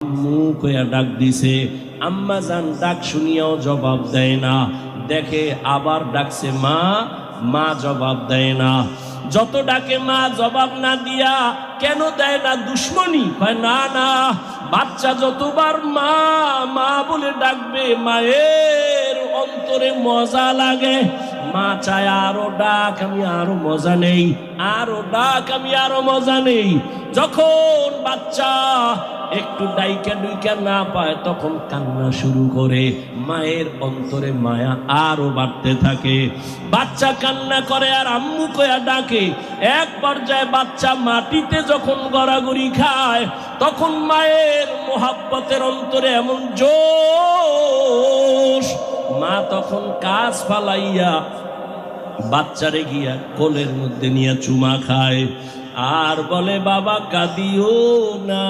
মুখ হইয়া ডাক দিছে, আম্মা জান ডাক শুনিয়াও জবাব দেয় না। দেখে আবার ডাকছে মা, মা জবাব দেয় না। যত ডাকে মা জবাব না দিয়া কেন দেয় না, দুশ্মনী? কয় না না, বাচ্চা যতবার মা মা বলে ডাকবে মায়ের অন্তরে মজা লাগে। মা চায় আরো ডাক, আমি আরো মজা নেই, আরো ডাক, আমি আরো মজা নেই। যখন বাচ্চা একটু ডাইকা ডুইকা না পায় তখন কান্না শুরু করে, মায়ের অন্তরে মায়া আরো বাড়তে থাকে। বাচ্চা কান্না করে আর আম্মু কয়া ডাকে। এক পর্যায়ে বাচ্চা মাটিতে যখন গড়াগড়ি খায় তখন মায়ের মোহাব্বতের অন্তরে এমন জোশ, মা তখন কাজ ফালাইয়া বাচ্চারে গিয়া কোলের মধ্যে নিয়ে চুমা খায় আর বলে বাবা কাঁদিও না।